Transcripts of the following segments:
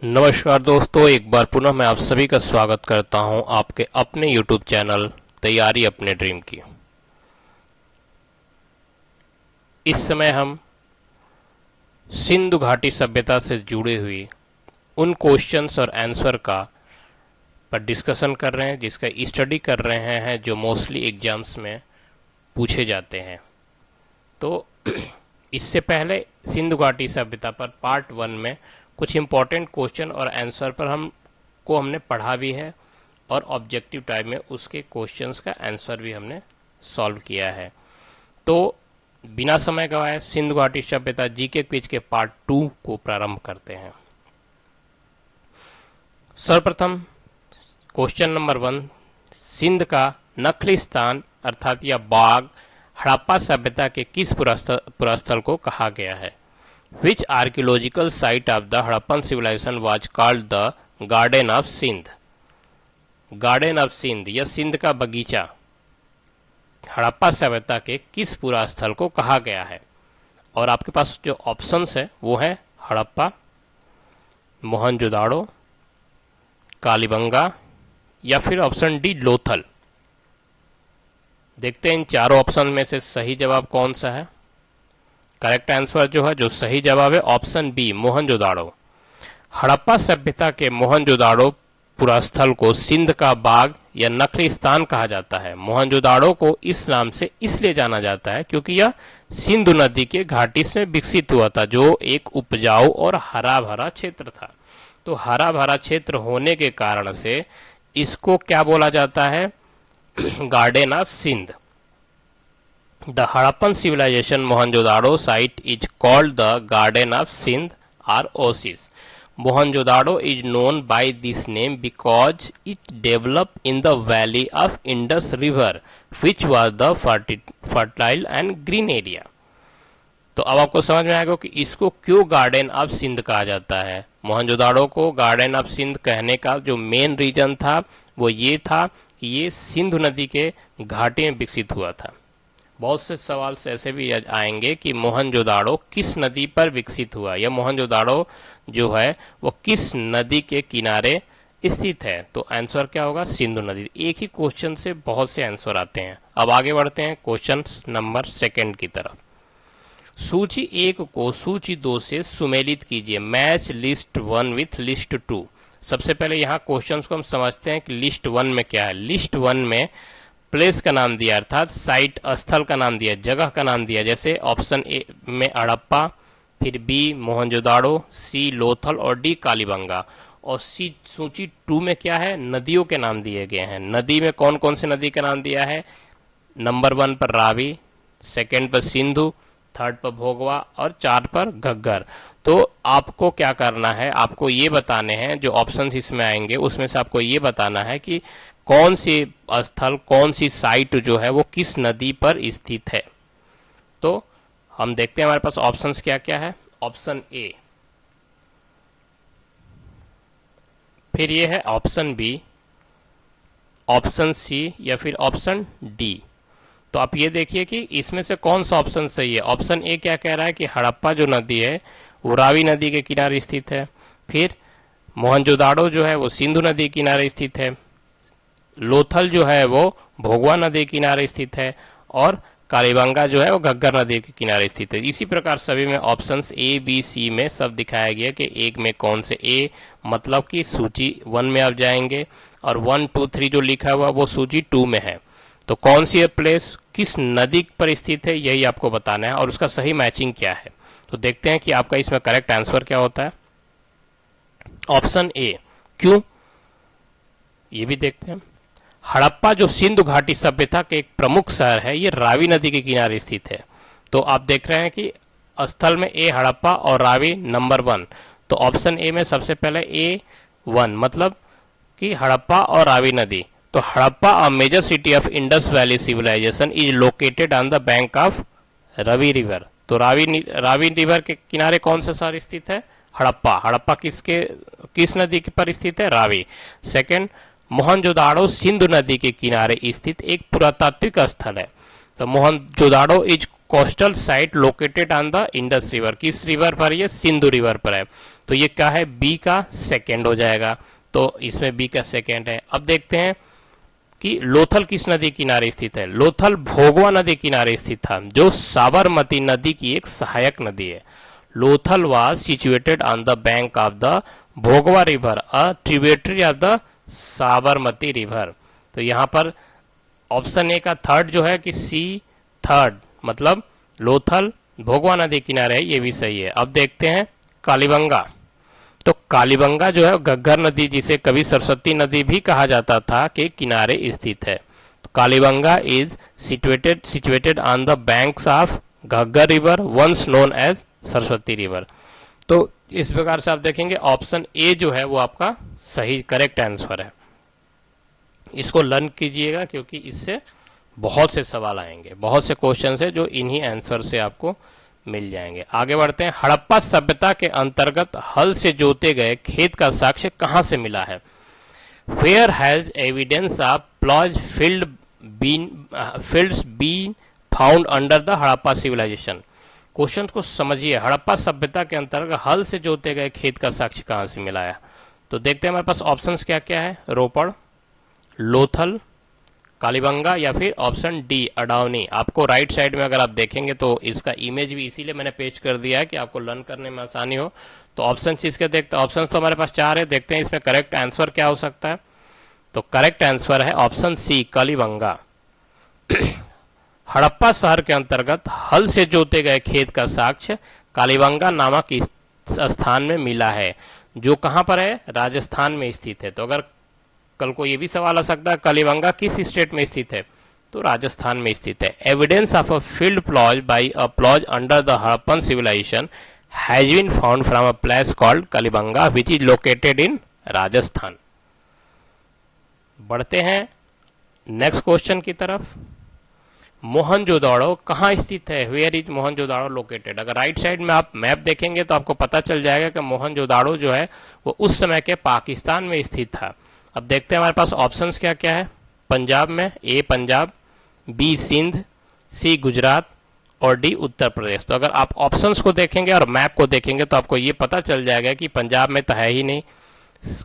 नमस्कार दोस्तों, एक बार पुनः मैं आप सभी का स्वागत करता हूं आपके अपने YouTube चैनल तैयारी अपने ड्रीम की। इस समय हम सिंधु घाटी सभ्यता से जुड़े हुए उन क्वेश्चंस और आंसर का पर डिस्कशन कर रहे हैं, जिसका स्टडी कर रहे हैं, जो मोस्टली एग्जाम्स में पूछे जाते हैं। तो इससे पहले सिंधु घाटी सभ्यता पर पार्ट 1 में कुछ इंपॉर्टेंट क्वेश्चन और आंसर पर हमने पढ़ा भी है, और ऑब्जेक्टिव टाइप में उसके क्वेश्चंस का आंसर भी हमने सॉल्व किया है। तो बिना समय गवाए सिंधु घाटी सभ्यता जीके क्विज के पार्ट 2 को प्रारंभ करते हैं। सर्वप्रथम क्वेश्चन नंबर 1, सिंध का नखलिस्तान अर्थात या बाग हड़प्पा सभ्यता के किस पुरास्थल को कहा गया है? Which archaeological site of the Harappan civilization was called the Garden of Sindh? Garden of Sindh या सिंध का बगीचा हड़प्पा सभ्यता के किस पुरास्थल को कहा गया है? और आपके पास जो ऑप्शंस है वो है हड़प्पा, मोहनजोदाड़ो, कालीबंगा या फिर ऑप्शन डी लोथल। देखते हैं इन चारों ऑप्शन में से सही जवाब कौन सा है। करेक्ट आंसर जो सही जवाब है ऑप्शन बी, मोहनजोदाड़ो। हड़प्पा सभ्यता के मोहनजोदाड़ो पुरास्थल को सिंध का बाग या नखलिस्तान कहा जाता है। मोहनजोदाड़ो को इस नाम से इसलिए जाना जाता है क्योंकि यह सिंधु नदी के घाटी से विकसित हुआ था, जो एक उपजाऊ और हरा भरा क्षेत्र था। तो हरा भरा क्षेत्र होने के कारण से इसको क्या बोला जाता है? Garden of Sindh. The Harappan civilization Mohenjo-daro site is called the Garden of Sindh or Oasis. Mohenjo-daro is known by this name because it developed in the valley of Indus River, which was the fertile and green area. तो अब आपको समझ में आएगा कि इसको क्यों garden of Sindh कहा जाता है। मोहनजोदाड़ो को गार्डन ऑफ सिंध कहने का जो मेन रीजन था वो ये था कि ये सिंधु नदी के घाटी में विकसित हुआ था। बहुत से सवाल से ऐसे भी आएंगे कि मोहनजोदाड़ो किस नदी पर विकसित हुआ, या मोहनजोदाड़ो जो है वो किस नदी के किनारे स्थित है। तो आंसर क्या होगा? सिंधु नदी। एक ही क्वेश्चन से बहुत से आंसर आते हैं। अब आगे बढ़ते हैं क्वेश्चन नंबर 2 की तरफ। सूची 1 को सूची 2 से सुमेलित कीजिए। Match list 1 with list 2। सबसे पहले यहाँ क्वेश्चन को हम समझते हैं कि लिस्ट 1 में क्या है। लिस्ट 1 में प्लेस का नाम दिया, अर्थात साइट स्थल का नाम दिया, जगह का नाम दिया। जैसे ऑप्शन ए में हड़प्पा, फिर बी मोहनजोदाड़ो, सी लोथल और डी कालीबंगा। और सी सूची 2 में क्या है? नदियों के नाम दिए गए हैं। नदी में कौन कौन सी नदी का नाम दिया है? नंबर 1 पर रावी, 2 पर सिंधु, 3 पर भोगवा और 4 पर घग्गर। तो आपको क्या करना है? आपको ये बताने हैं, जो ऑप्शन इसमें आएंगे उसमें से आपको ये बताना है कि कौन सी स्थल, कौन सी साइट जो है वो किस नदी पर स्थित है। तो हम देखते हैं हमारे पास ऑप्शंस क्या क्या है। ऑप्शन ए, फिर ये है ऑप्शन बी, ऑप्शन सी या फिर ऑप्शन डी। तो आप ये देखिए कि इसमें से कौन सा ऑप्शन सही है। ऑप्शन ए क्या कह रहा है कि हड़प्पा जो नदी है वो रावी नदी के किनारे स्थित है। फिर मोहनजोदाड़ो जो है वो सिंधु नदी के किनारे स्थित है। लोथल जो है वो भोगवा नदी के किनारे स्थित है। और कालीबंगा जो है वो घग्गर नदी के किनारे स्थित है। इसी प्रकार सभी में ऑप्शंस ए बी सी में सब दिखाया गया कि एक में कौन से ए, मतलब कि सूची 1 में आप जाएंगे, और 1 2 3 जो लिखा हुआ वो सूची 2 में है। तो कौन सी प्लेस किस नदी पर स्थित है यही आपको बताना है, और उसका सही मैचिंग क्या है। तो देखते हैं कि आपका इसमें करेक्ट आंसर क्या होता है। Option A. क्यों, ये भी देखते हैं। हड़प्पा जो सिंधु घाटी सभ्यता के एक प्रमुख शहर है, ये रावी नदी के किनारे स्थित है। तो आप देख रहे हैं कि स्थल में ए हड़प्पा और रावी नंबर 1। तो ऑप्शन ए में सबसे पहले A1 मतलब कि हड़प्पा और रावी नदी। तो Harappa, a major city of Indus valley civilisation, is located on the bank of Ravi river. तो रावी रिवर के किनारे कौन सा शहर स्थित है? हड़प्पा। हड़प्पा किस नदी पर स्थित है? रावी। 2, मोहनजोदाड़ो सिंधु नदी के किनारे स्थित एक पुरातात्विक स्थल है। तो Mohenjodaro is coastal site located on the Indus river. किस रिवर पर? ये सिंधु रिवर पर है। तो ये क्या है? बी का सेकेंड हो जाएगा। तो इसमें बी का सेकेंड है। अब देखते हैं कि लोथल किस नदी किनारे स्थित है। लोथल भोगवा नदी किनारे स्थित था, जो साबरमती नदी की एक सहायक नदी है। Lothal was situated on the bank of the Bhogava river, a tributary of the Sabarmati river. तो यहां पर ऑप्शन ए का थर्ड जो है कि सी थर्ड, मतलब लोथल भोगवा नदी किनारे है, ये भी सही है। अब देखते हैं कालीबंगा। तो कालीबंगा जो है घग्गर नदी, जिसे कभी सरस्वती नदी भी कहा जाता था, के किनारे स्थित है। तो Kalibanga is situated on the banks of Ghaggar river, once known as Saraswati river. तो इस प्रकार से आप देखेंगे ऑप्शन ए जो है वो आपका सही करेक्ट आंसर है। इसको लर्न कीजिएगा, क्योंकि इससे बहुत से सवाल आएंगे, बहुत से क्वेश्चन है जो इन्हीं आंसर से आपको मिल जाएंगे। आगे बढ़ते हैं। हड़प्पा सभ्यता के अंतर्गत हल से जोते गए खेत का साक्ष्य कहां से मिला है? Where has evidence of ploughs fields been found under the Harappa civilisation. Question को समझिए। हड़प्पा सभ्यता के अंतर्गत हल से जोते गए खेत का साक्ष्य कहां से मिला है? तो देखते हैं हमारे पास ऑप्शंस क्या क्या है। रोपड़, लोथल, कालीबंगा या फिर ऑप्शन डी अडावनी। आपको राइट साइड में अगर आप देखेंगे तो इसका इमेज भी इसीलिए मैंने पेश कर दिया है कि आपको लर्न करने में आसानी हो। तो ऑप्शन इसके देखते हैं। ऑप्शन तो हमारे पास 4 है, देखते हैं इसमें करेक्ट आंसर क्या हो सकता है। तो करेक्ट आंसर है ऑप्शन सी कालीबंगा। हड़प्पा शहर के अंतर्गत हल से जोते गए खेत का साक्ष्य कालीबंगा नामक स्थान में मिला है, जो कहां पर है? राजस्थान में स्थित है। तो अगर कल को ये भी सवाल आ सकता है कालीबंगा किस स्टेट में स्थित है? तो राजस्थान में स्थित है। Evidence of a field ploughs by a ploughs under the Harappan civilisation has been found from a place called Kalibanga which is located in Rajasthan. बढ़ते हैं नेक्स्ट क्वेश्चन की तरफ। मोहनजोदाड़ो कहाँ स्थित है? Where is Mohenjodaro located? अगर राइट साइड में आप मैप देखेंगे तो आपको पता चल जाएगा कि मोहनजोदाड़ो जो है वो उस समय के पाकिस्तान में स्थित था। अब देखते हैं हमारे पास ऑप्शंस क्या क्या है। पंजाब में, ए पंजाब, बी सिंध, सी गुजरात और डी उत्तर प्रदेश। तो अगर आप ऑप्शंस को देखेंगे और मैप को देखेंगे तो आपको ये पता चल जाएगा कि पंजाब में तो है ही नहीं,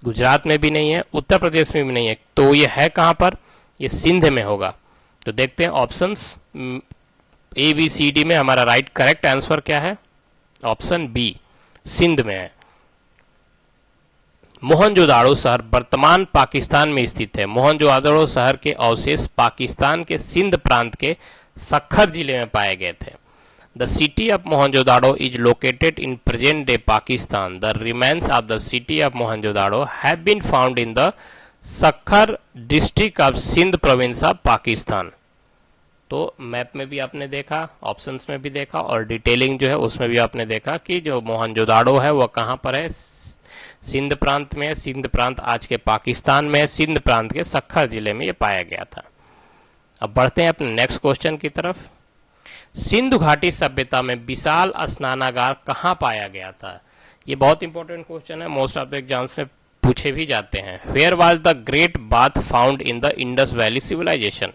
गुजरात में भी नहीं है, उत्तर प्रदेश में भी नहीं है। तो ये है कहां पर? ये सिंध में होगा। तो देखते हैं options A B C D में हमारा राइट करेक्ट आंसर क्या है? ऑप्शन बी सिंध में है। मोहनजोदाड़ो शहर वर्तमान पाकिस्तान में स्थित है। मोहनजोदाड़ो शहर के अवशेष पाकिस्तान के सिंध प्रांत के सक्खर जिले में पाए गए थे। The city of Mohenjodaro is located in present day Pakistan. The remains of the city of Mohenjodaro have been found in the Sukkur district of Sindh province of Pakistan. तो मैप में भी आपने देखा, ऑप्शंस में भी देखा और डिटेलिंग जो है उसमें भी आपने देखा कि जो मोहनजोदाड़ो है वह कहां पर है? सिंध प्रांत में। सिंध प्रांत आज के पाकिस्तान में, सिंध प्रांत के सक्खर जिले में ये पाया गया था। अब बढ़ते हैं अपने नेक्स्ट क्वेश्चन की तरफ। सिंधु घाटी सभ्यता में विशाल स्नानागार कहां पाया गया था? ये बहुत इंपॉर्टेंट क्वेश्चन है, मोस्ट ऑफ द एग्जाम्स में पूछे भी जाते हैं। Where was the great bath found in the Indus valley civilisation?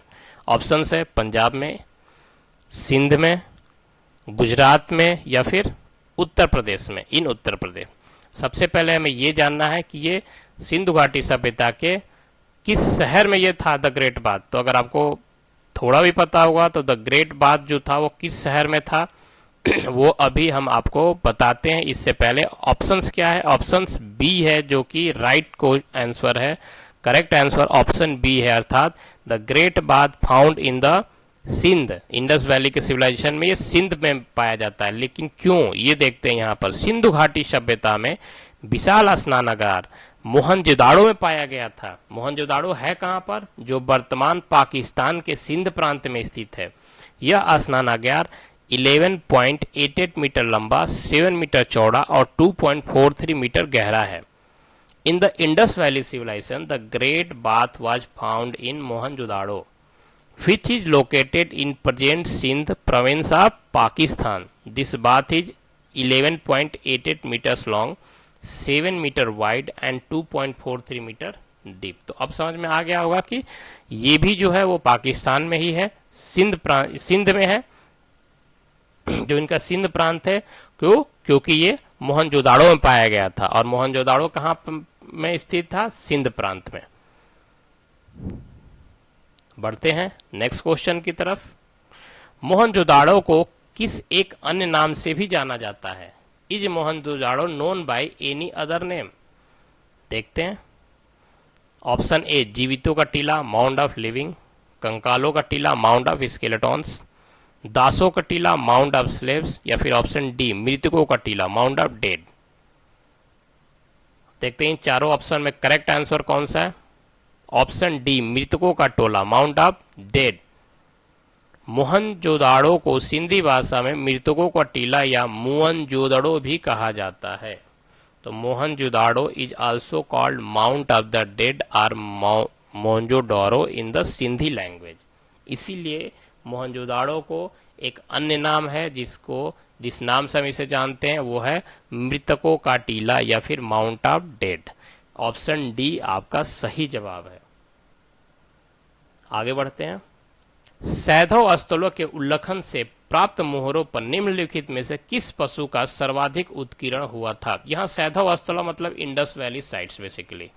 Option है पंजाब में, सिंध में, गुजरात में या फिर उत्तर प्रदेश में। इन उत्तर प्रदेश। सबसे पहले हमें ये जानना है कि ये सिंधु घाटी सभ्यता के किस शहर में ये था द ग्रेट बाथ। तो अगर आपको थोड़ा भी पता होगा तो द ग्रेट बाथ जो था वो किस शहर में था वो अभी हम आपको बताते हैं। इससे पहले ऑप्शंस क्या है? ऑप्शंस बी है जो कि राइट को आंसर है। करेक्ट आंसर ऑप्शन बी है, अर्थात the great bath found in the Sindh. Indus valley के सिविलाइजेशन में ये सिंध में पाया जाता है। लेकिन क्यों, ये देखते हैं यहाँ पर। सिंधु घाटी सभ्यता में विशाल स्नानागार मोहनजोदाड़ो में पाया गया था। मोहनजोदाड़ो है कहां पर? जो वर्तमान पाकिस्तान के सिंध प्रांत में स्थित है। यह स्नानागार 11.88 मीटर लंबा, 7 मीटर चौड़ा और 2.43 मीटर गहरा है। इन the Indus valley civilization the great bath was found in Mohenjodaro which is located in present Sindh province of Pakistan. This bath is 11.88 meters long, 7 meter wide and 2.43 meter deep. तो अब समझ में आ गया होगा कि ये भी जो है वो पाकिस्तान में ही है, सिंध में है जो इनका सिंध प्रांत है, क्यों? क्योंकि ये मोहनजोदाड़ो में पाया गया था, और मोहनजोदाड़ो कहाँ में स्थित था? सिंध प्रांत में। बढ़ते हैं नेक्स्ट क्वेश्चन की तरफ। मोहनजोदाड़ो को किस एक अन्य नाम से भी जाना जाता है? Is Mohenjodaro known by any other name? देखते हैं। ऑप्शन ए जीवितों का टीला, माउंट ऑफ लिविंग। कंकालों का टीला, माउंट ऑफ स्केलेटॉन्स। दासों का टीला, माउंट ऑफ स्लेव्स। या फिर ऑप्शन डी मृतकों का टीला, माउंट ऑफ डेड। देखते हैं चारों ऑप्शन में करेक्ट आंसर कौन सा है। ऑप्शन डी मृतकों का टोला, माउंट ऑफ डेड। मोहनजोदाड़ो को सिंधी भाषा में मृतकों का टीला या मुअनजोदड़ो भी कहा जाता है। तो Mohenjodaro is also called mound of the dead और Mohenjodaro in the Sindhi language. इसीलिए मोहनजोदाड़ो को एक अन्य नाम है जिस नाम से हम इसे जानते हैं वो है मृतकों का टीला या फिर mount of dead. Option D आपका सही जवाब है। आगे बढ़ते हैं। सैंधव स्थलों के उल्लेखन से प्राप्त मोहरों पर निम्नलिखित में से किस पशु का सर्वाधिक उत्कीर्ण हुआ था? यहाँ सैंधव स्थल मतलब Indus valley sites basically.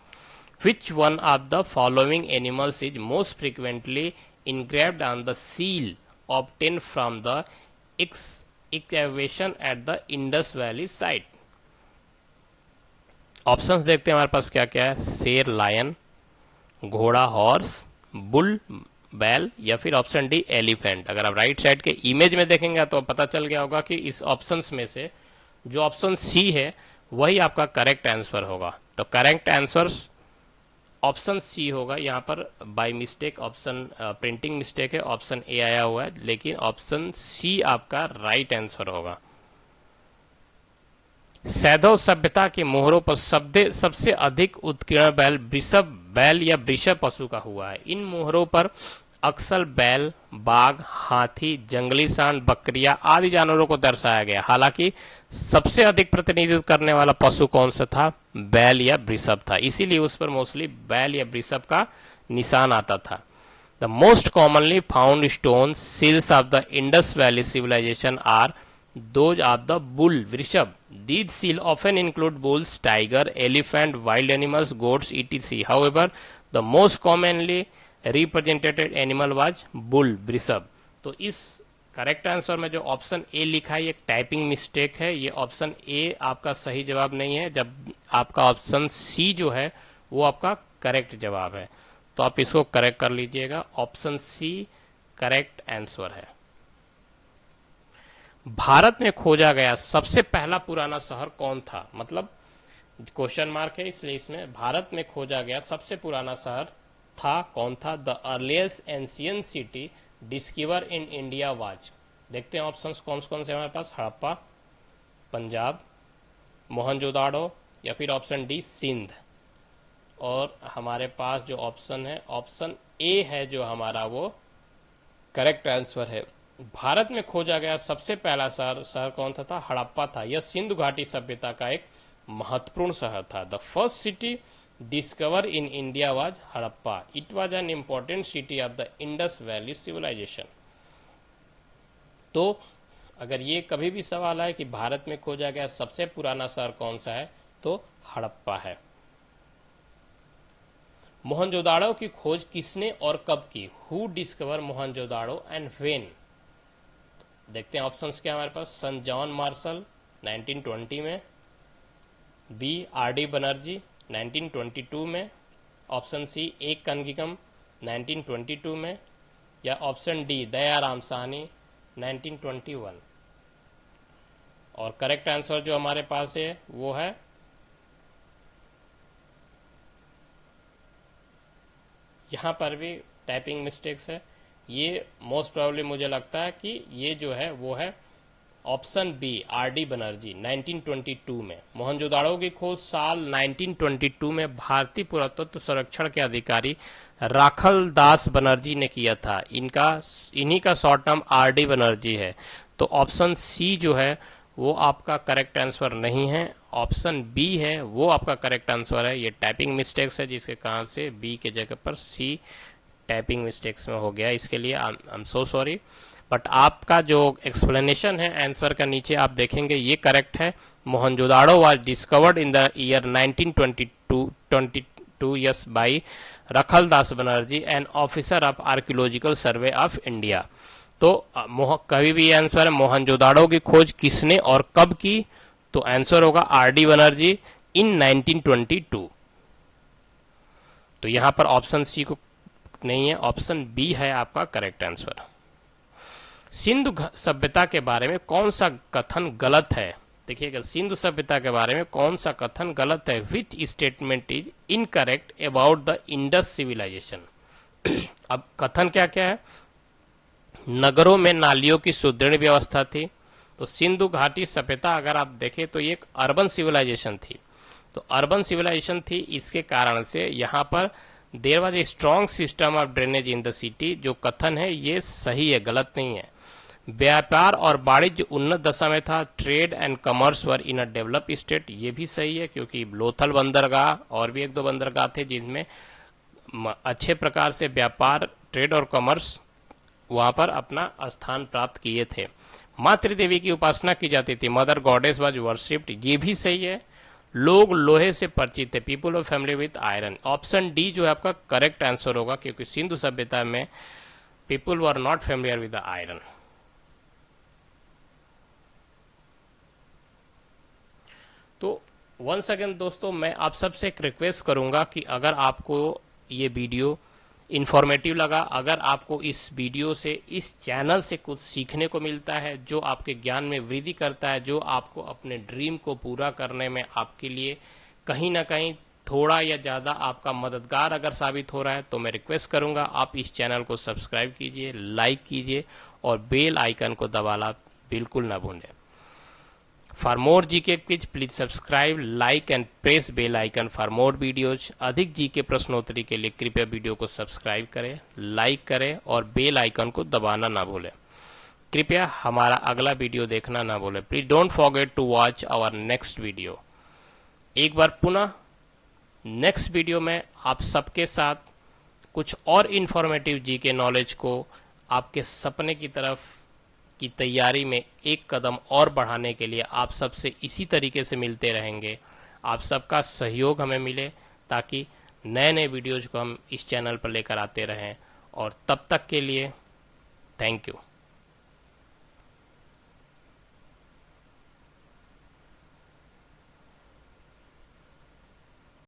Which one of the following animals is most frequently engraved on the seal obtained from the excavation at the Indus Valley site? Options देखते हैं हमारे पास क्या क्या है। शेर, लायन, घोड़ा, हॉर्स, बुल, बैल, या फिर ऑप्शन डी एलिफेंट। अगर आप राइट साइड के इमेज में देखेंगे तो पता चल गया होगा कि इस ऑप्शंस में से जो ऑप्शन सी है वही आपका करेक्ट आंसर होगा। तो करेक्ट आंसर ऑप्शन सी होगा। यहाँ पर by mistake option printing mistake है, ऑप्शन ए आया हुआ है, लेकिन ऑप्शन सी आपका राइट आंसर होगा। सैंधव सभ्यता के मोहरों पर सबसे अधिक उत्कीर्ण बैल वृषभ बैल या वृषभ पशु का हुआ है। इन मोहरों पर अक्सर बैल, बाघ, हाथी, जंगली सांड, बकरियां आदि जानवरों को दर्शाया गया। हालांकि सबसे अधिक प्रतिनिधित्व करने वाला पशु कौन सा था? बैल या वृषभ था, इसीलिए उस पर मोस्टली बैल या वृषभ का निशान आता था। The most commonly found stone seals of the Indus valley civilization are those of the bull, वृषभ। These seals often include bulls, tiger, elephant, wild animals, goats etc. However the most commonly represented animal was bull, वृषभ। तो इस correct answer में जो option A लिखा है ये typing mistake है। ये ऑप्शन ए आपका सही जवाब नहीं है, जब आपका ऑप्शन सी जो है वो आपका करेक्ट जवाब है। तो आप इसको करेक्ट कर लीजिएगा। ऑप्शन सी करेक्ट आंसर है। भारत में खोजा गया सबसे पहला पुराना शहर कौन था? मतलब क्वेश्चन मार्क है इसलिए इसमें भारत में खोजा गया सबसे पुराना शहर था कौन था? The earliest ancient city discover in India was. देखते हैं ऑप्शंस कौन कौन से हमारे पास। हड़प्पा, पंजाब, मोहनजोदाड़ो, या फिर ऑप्शन डी सिंध। और हमारे पास जो ऑप्शन है ऑप्शन ए है जो हमारा वो करेक्ट आंसर है। भारत में खोजा गया सबसे पहला शहर कौन था? हड़प्पा था। यह सिंधु घाटी सभ्यता का एक महत्वपूर्ण शहर था। The first city discovered in India was Harappa. It was an important city of the Indus Valley civilization. तो अगर ये कभी भी सवाल आए कि भारत में खोजा गया सबसे पुराना शहर कौन सा है तो हड़प्पा है। मोहनजोदाड़ो की खोज किसने और कब की? Who discover Mohenjodaro and when? देखते हैं ऑप्शंस क्या हमारे पास। सन जॉन मार्शल 1920 में, बी आर डी बनर्जी 1922 में, ऑप्शन सी ए कनगिकम 1922 में, या ऑप्शन डी दयाराम साहनी 1921। और करेक्ट आंसर जो हमारे पास है वो है यहाँ पर भी टाइपिंग मिस्टेक्स है। ये मोस्ट प्रोबेबली मुझे लगता है कि ये जो है वो है option B R D Banerjee 1922 में। मोहनजोदाड़ो की खोज साल 1922 में भारतीय पुरातत्व संरक्षण के अधिकारी राखल दास बनर्जी ने किया था। इन्हीं का शॉर्ट नाम आर डी बनर्जी है। तो ऑप्शन सी जो है वो आपका करेक्ट आंसर नहीं है, ऑप्शन बी है वो आपका करेक्ट आंसर है। ये टाइपिंग मिस्टेक्स है जिसके कारण से बी के जगह पर सी टाइपिंग मिस्टेक्स में हो गया, इसके लिए I am so sorry. But आपका जो एक्सप्लेनेशन है आंसर का नीचे आप देखेंगे ये करेक्ट है। Mohenjodaro was discovered in the year 1922 yes by Rakhaldas Banerjee an officer of archaeological survey of India. तो कभी भी आंसर है मोहनजोदाड़ो की खोज किसने और कब की, तो आंसर होगा आर.डी. बनर्जी इन 1922। तो यहां पर ऑप्शन सी को नहीं है, ऑप्शन बी है आपका करेक्ट आंसर। सिंधु सभ्यता के बारे में कौन सा कथन गलत है? देखिएगा, सिंधु सभ्यता के बारे में कौन सा कथन गलत है? Which statement is incorrect about the Indus civilisation. अब कथन क्या क्या है? नगरों में नालियों की सुदृढ़ व्यवस्था थी। तो सिंधु घाटी सभ्यता अगर आप देखें तो ये एक अर्बन सिविलाइजेशन थी। तो अर्बन सिविलाइजेशन थी, इसके कारण से यहाँ पर there was a strong system of drainage in the city. जो कथन है ये सही है, गलत नहीं है। व्यापार और वाणिज्य उन्नत दशा में था। Trade and commerce were in a develop state, ये भी सही है क्योंकि लोथल बंदरगाह और भी एक दो बंदरगाह थे जिनमें अच्छे प्रकार से व्यापार, ट्रेड और कॉमर्स वहां पर अपना स्थान प्राप्त किए थे। मातृ देवी की उपासना की जाती थी। मदर गॉडेस वाज वर्शिप्ड, ये भी सही है। लोग लोहे से परिचित थे। People of family with iron. Option D जो है आपका करेक्ट आंसर होगा क्योंकि सिंधु सभ्यता में people were not familiar with iron. तो वंस अगेन दोस्तों, मैं आप सबसे एक रिक्वेस्ट करूंगा कि अगर आपको ये वीडियो इंफॉर्मेटिव लगा, अगर आपको इस वीडियो से, इस चैनल से कुछ सीखने को मिलता है जो आपके ज्ञान में वृद्धि करता है, जो आपको अपने ड्रीम को पूरा करने में आपके लिए कहीं ना कहीं थोड़ा या ज़्यादा आपका मददगार अगर साबित हो रहा है, तो मैं रिक्वेस्ट करूंगा आप इस चैनल को सब्सक्राइब कीजिए, लाइक कीजिए और बेल आइकन को दबाना बिल्कुल ना भूलें। For more GK quiz please subscribe, like and press bell icon for more videos. अधिक जीके प्रश्नोत्तरी के लिए कृपया वीडियो को सब्सक्राइब करें, लाइक करें और बेल आइकन को दबाना ना भूलें। कृपया हमारा अगला वीडियो देखना ना भूलें। Please don't forget to watch our next video. एक बार पुनः नेक्स्ट वीडियो में आप सबके साथ कुछ और इंफॉर्मेटिव जीके नॉलेज को आपके सपने की तरफ की तैयारी में एक कदम और बढ़ाने के लिए आप सबसे इसी तरीके से मिलते रहेंगे। आप सबका सहयोग हमें मिले ताकि नए नए वीडियोज को हम इस चैनल पर लेकर आते रहें। और तब तक के लिए थैंक यू।